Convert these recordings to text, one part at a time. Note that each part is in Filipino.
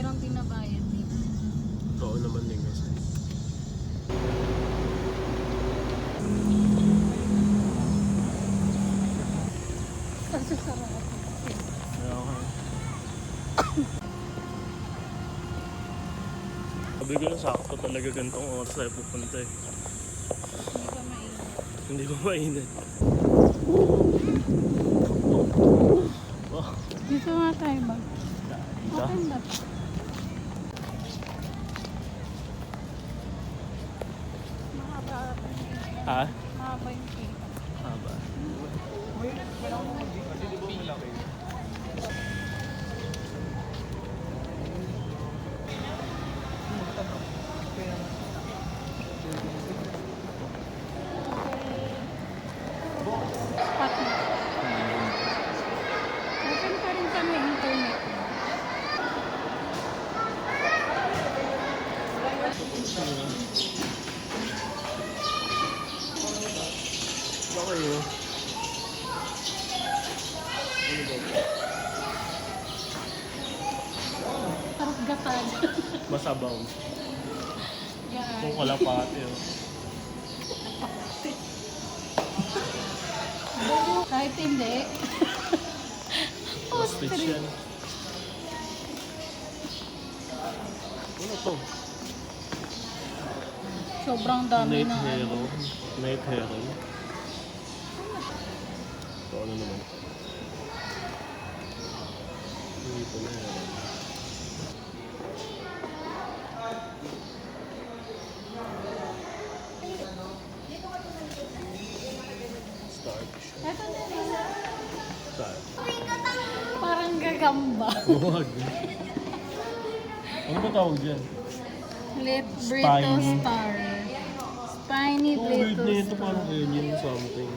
walang binabayad dito. Oo naman din kasi. Kasi sarap. Okay. Sabi ko na sakto talaga ganitong oras tayo pupunta eh. Hindi pa mainit. Hindi ko mainit. Oh, Dito nga tayo ba? dito. Okay ba? Mahaba. Ha? Mahaba yung kita. Haba. Spot na. Open pa rin kami internet. Okay yun. Sarap gatad. Masabaw. Yan. Kung kalapate oh. Kahit hindi. Ostrich Ostrich. yan. Ano to? Sobrang dami Night na Hero. Night Hero. Ito ano naman? Hindi ko na yan. Starfish. Ito din. Saan? Parang gagamba. Huwag. Ano ba tawag dyan? Brito Spiny. Star. Spiny Oh, weird Brito na ito. Star. Parang alien something.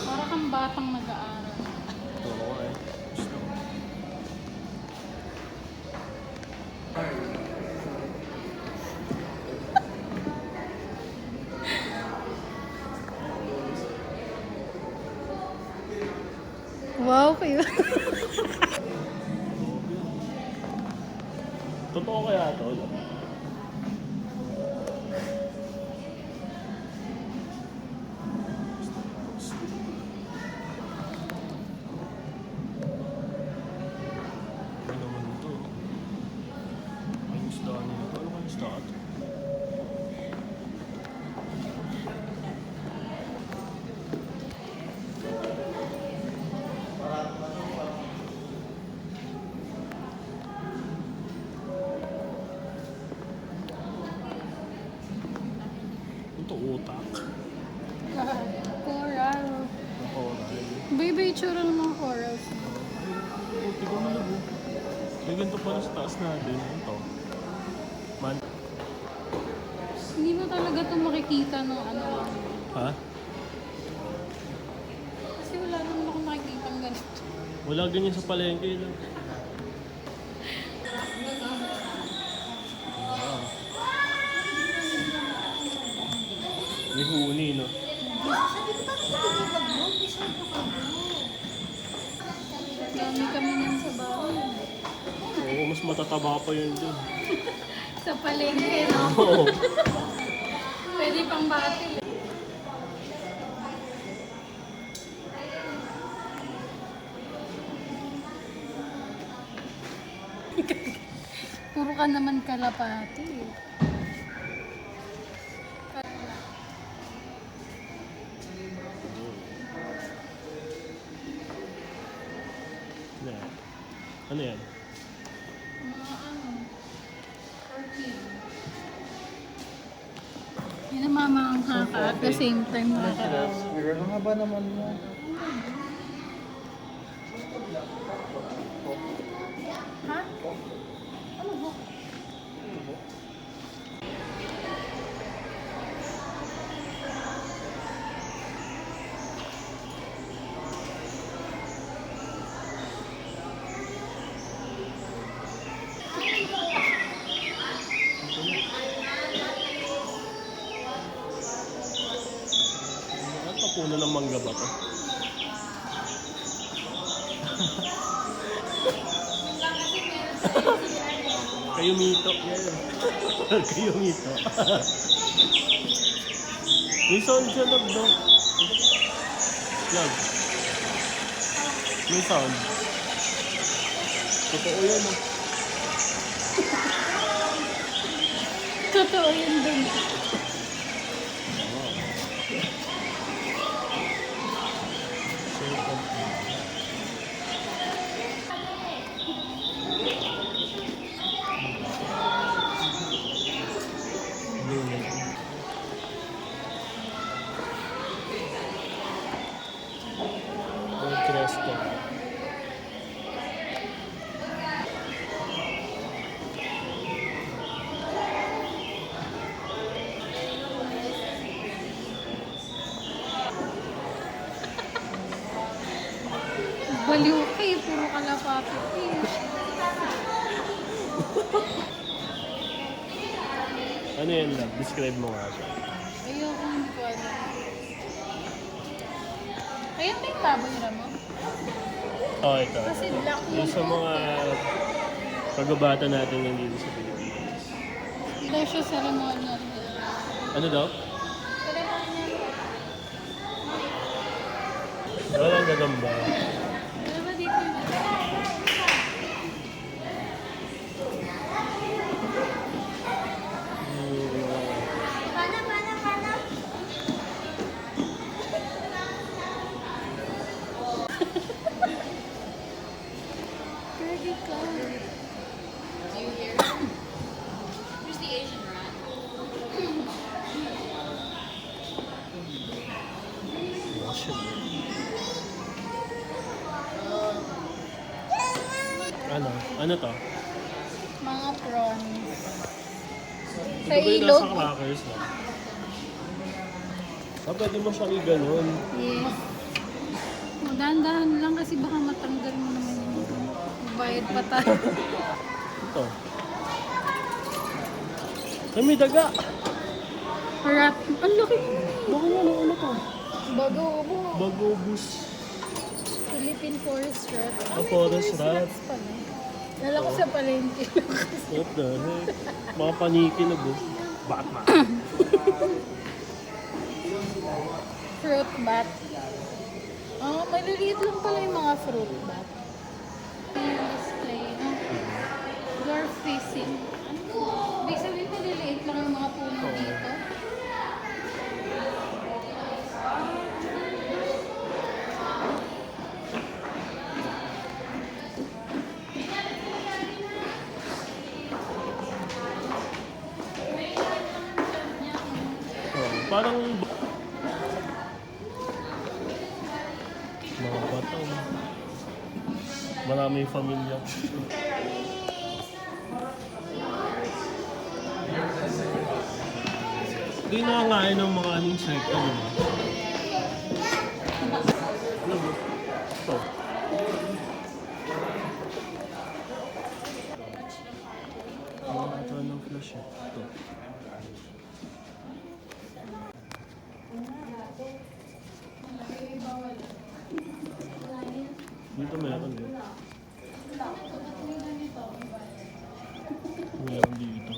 Para kang batang nag-aaral. Oo eh. Gusto ko. Wow, cute. Totoo kaya ito? Ano naman ito? Ay, isda nila. Ano kayong isda ito? Ito utak. Coral. Oo, Iba-iba yung tsura ng mga corals. Buti ko malabo. May ganito pala sa taas natin. Ito. Man. Hindi mo talaga ito makikita ng ano lang. Ha? Kasi wala naman ako makikita ng ganito. Wala ganyan sa palengke lang. May huni, no? Dami kami niyan sa bahay. Oo, mas matataba pa yun dun. Sa palengke, no? Oo. Pwede pang batil. Puro ka naman kalapati. Ano yan? Ano yan? Mga ano, orchid. Yun ang mamangha ka at the same time nakakaawa. Ang haba naman mo. Ha? Ano ba? Ano ng mangga ba to? Kayo mito. Yan. Kayo mito. May sound siya, love, no? Love. May sound. Totoo yan, no? Totoo yun dun. Cresto. Baliw kayo, puro kalapapit eh. Ano yan, love? Describe mo nga siya. Ayoko, hindi ko alam. Kaya may baboy na mo? Oh, ito. Kasi black Yung sa mga kagabata natin nandito sa Pilipinas. Hindi daw siya ceremonial. Ano daw? Ceremonial. Walang gagamba. Ano ba dito yun? Pretty cool. Do you hear? Who's the Asian rat? Ano? Ano to? Mga prawns. Ito Sa ba yung ilog? nasa crackers na? Ah, pwede mo siyang iganon. Yes. O, dahan-dahan lang kasi baka matanggal mo naman yung bayad pa tayo. Ito. Ay, may daga! Rat. Ang laki mo. Baka nga, ano to? Bago mo. Bagobus. Philippine forest rat. Ah, forest rat. Rats pala. Lala ko sa palengke. What the heck? Mga paniki na bro. Batman. Fruit bat. Ah, maliliit lang pala yung mga fruit bat. Yung display, no? Dwarf facing. Ibig sabihin, maliliit lang yung mga puno dito. Oh, parang mga bata. Maraming pamilya. Hindi nakakain ng mga insekto. Ano ba? Ito. Ito ng flash eh. Ito. Dito meron din. Meron dito.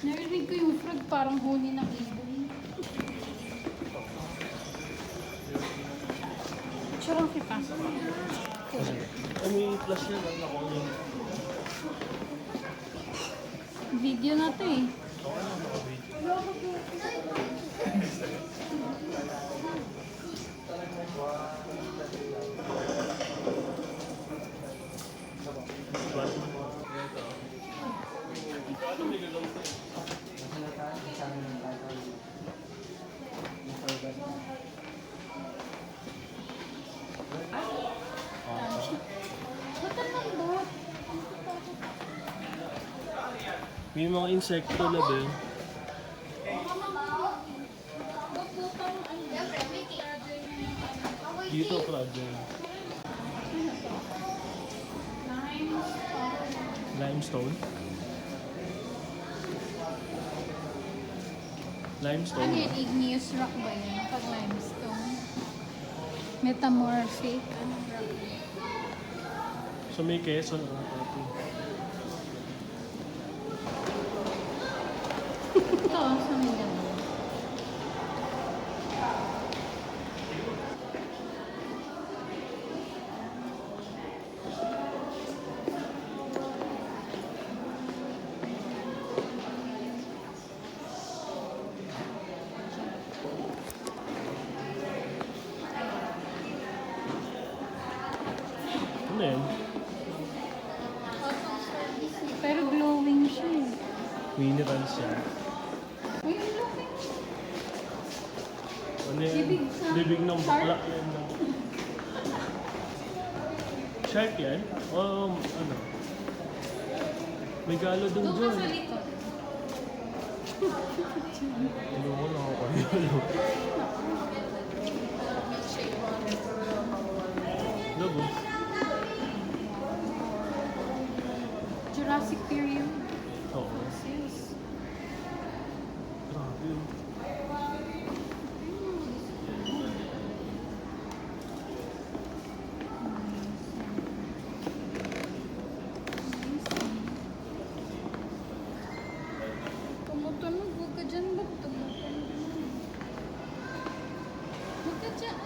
Narinig ko yung frog parang huni ng ibon. Charang kita. Ay, may flash yan. Ako yun. Video na to eh. Ba't ang lambot? May mga insekto na din. Dito, fragile. Limestone. Limestone Ano ba? yan? Igneous rock ba yan? Pag limestone? Metamorphic? Anong rock? So may Quezon ang ito. Ito, sa Mindanao. Ano yan? Pero glowing siya eh. Minerals yan. Uy, ang laki. Ano yan? Bibig sa- Bibig ng shark? bakla yan. Shark yan? O ano? May galo dun Doon ka dyan. sa likod. Ano ko nakakayalo. Labo. Jurassic period. Oo. Fossils. Grabe yun. Tumutunog. Huwag ka dyan. Ba't tumutunog? Huwag ka dyan.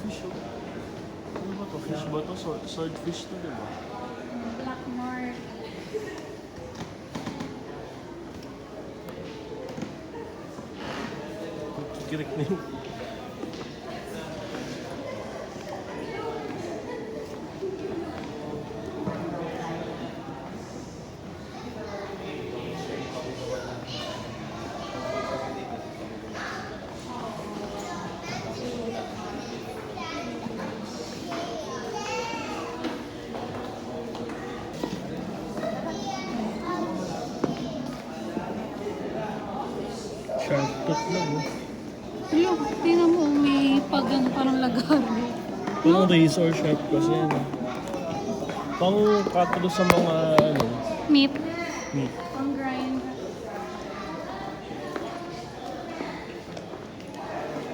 Fish oh. Ano ba to? Fish ba to? Swordfish to, diba? Black mark. Kikirik na yun. Shark tooth lang oh. Look, tingnan mo. May pagang parang lagari. Parang razor sharp kasi yan. Pang katlo sa mga ano, Meat. meat. Pang grind.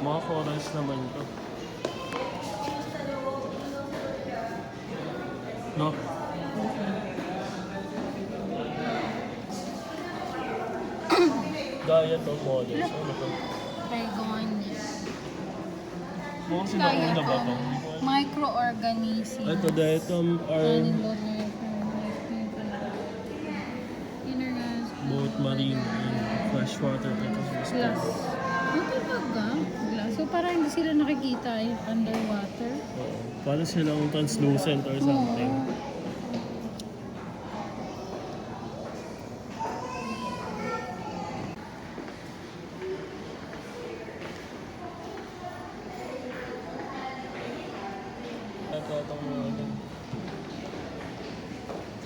Mga corals naman to. No? Diet of models. Ano to? Trigonia. Mga sinauna ba to? Microorganisms. Ito, diatom are both marine and freshwater ecosystems. Glass. Ano talaga? Glass. So parang hindi sila nakikita yung underwater. Oo. Parang silang translucent or something. Ito, itong mga ano.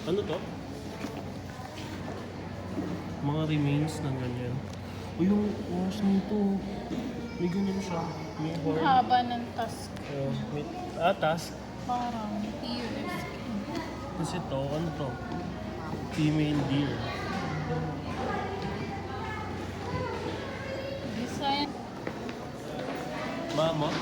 Ano to? Mga remains ng ganyan. O yung oras nito. May ganyan siya. May horn. Haba ng tusk. May atas. Parang ears. Kasi to, ano to? Female deer. Design. Mammoth.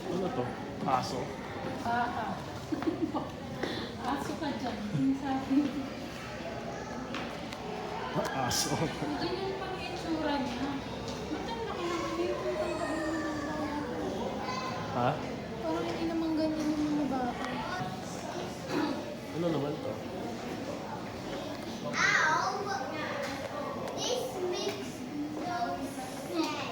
Ano to? Aso. Aso ka dyan. Yung sabi. Aso. Ganyan pang itsura niya. Ba't ang laki ng cute? Ang tagal mo ng bata. Ha? Parang hindi naman ganyan yung mga bata. Ano naman to? This makes no sense.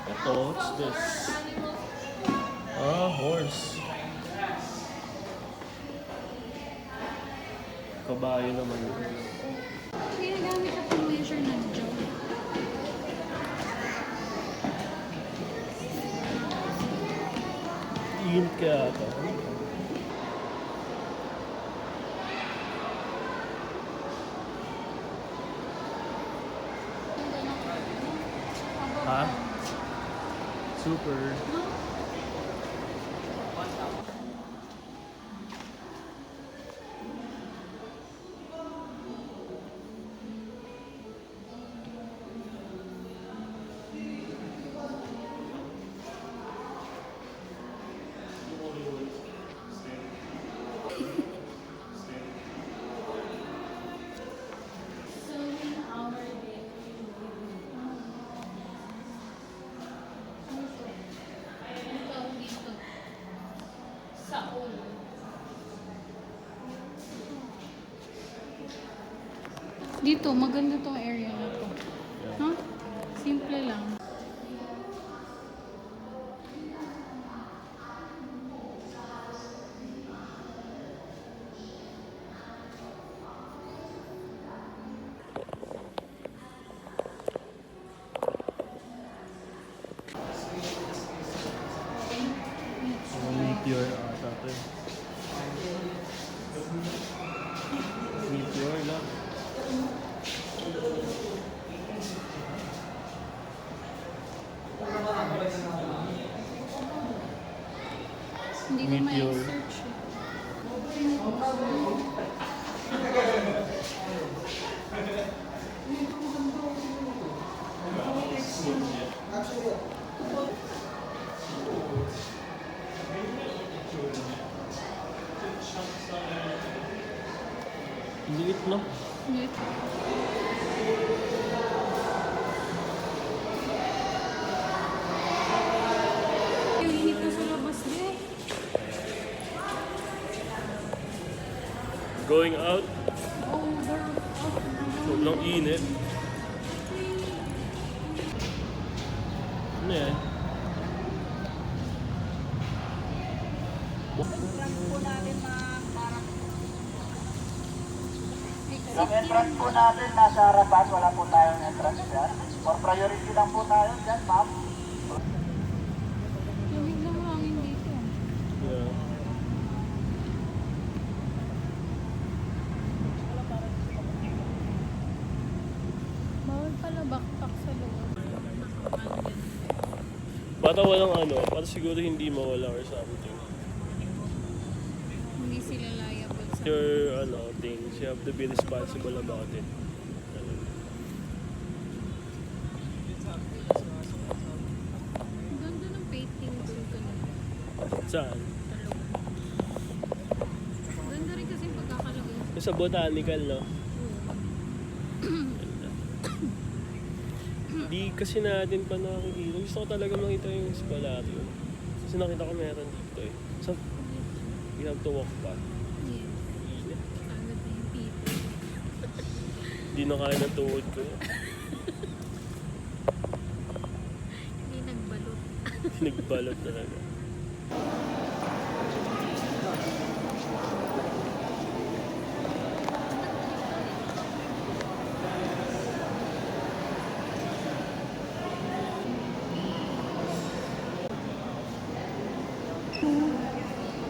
Ito, what's this? Ah, horse. Kabayo naman. Ginagamit na pang measure ng jaw. Init kaya ito. Ha? Super. Ikaw dito. Sa ulo. Dito, maganda tong area na to. Ha? Simple lang. Meteor ata ito eh. Meteor lang. Hindi ko Meteor. ma-search eh. Liit no? Dito. Yung init na sa labas din. Going out, Over. sobrang init. Ano yan? Yung entrance po natin nasa harapan, wala po tayong entrance dyan. For priority lang po tayo dyan, ma'am. Lamig ng hangin dito. Yeah. Bawal pala backpack sa loob. Bata walang ano, para siguro hindi mawala or something. Hindi sila liable sa... Your things, you have to be responsible about it. Ang ganda ng painting doon kanina. Saan? Ang ganda rin kasi yung pagkakalagay. Yung sa botanical, no? Hindi kasi natin pa nakikita. Gusto ko talaga makita yung spalarium. Kasi nakita ko meron dito eh. So, you have to walk pa. Yes. Init. Agad na yung people. Hindi na kaya ng tuhod ko. Hindi nagbalot. Nagbalot talaga.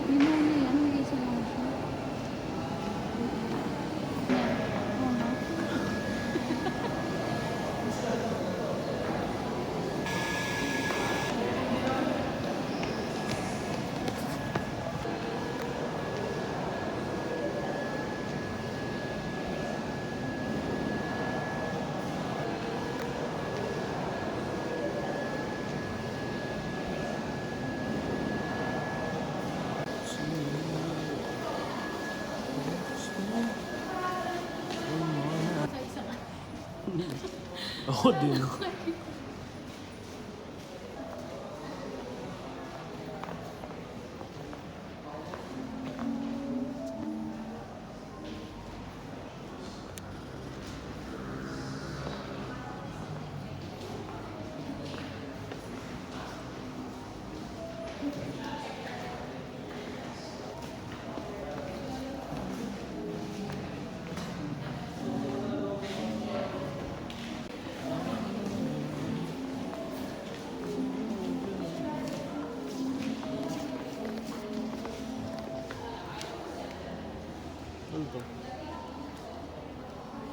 Yun na yan, hindi sa mga siya. Oo nga. Sa isa ka. Ako din.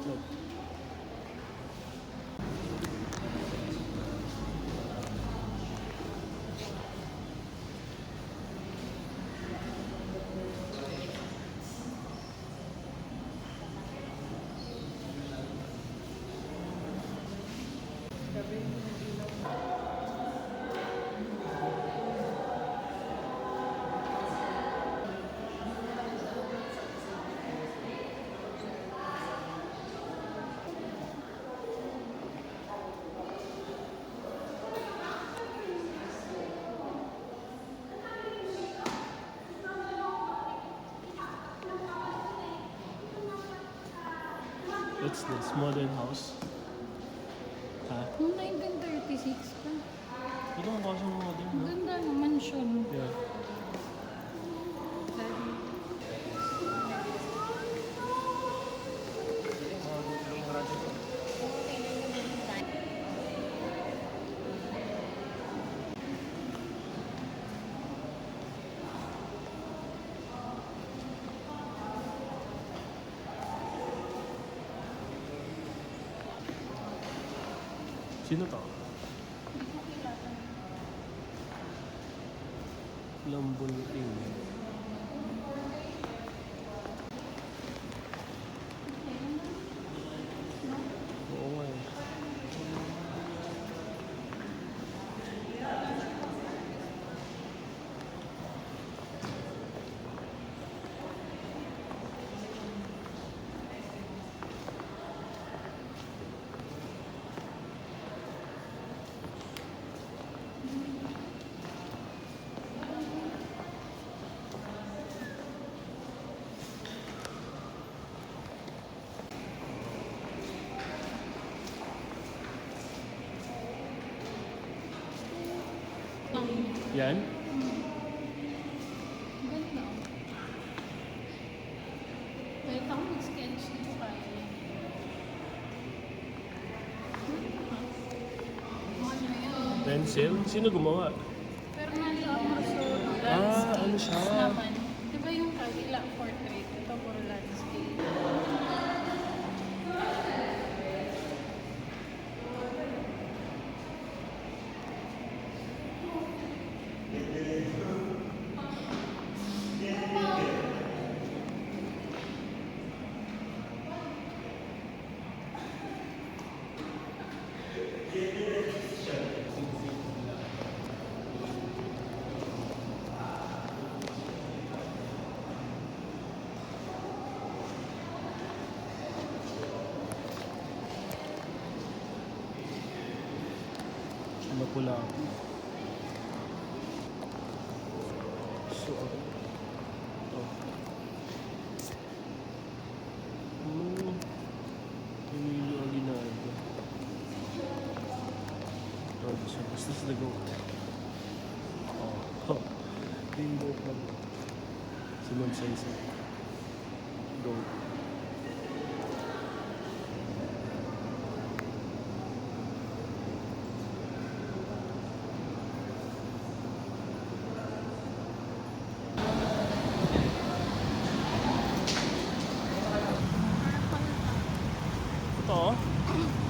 itlog. What's this? Modern house? Ha? Noong 1936 pa. Ito ang kaso ng modern, Ang no? ganda ng mansion. Yeah. Sino to? Lambuling. Oo nga eh. Yan? Ganda. Kahit ako mag-sketch dito kaya yan. Ano yun? Pencil? Sino gumawa? Pero nasa Amazon, Ah, landscape ano siya? naman. Di ba yung kabila portrait? Ito puro landscape. Ano pula ako? So, ito. Emilio Aguinaldo. Oh, this is the goat. Oh, yung goat na goat. Simon Says. Goat. Ito oh.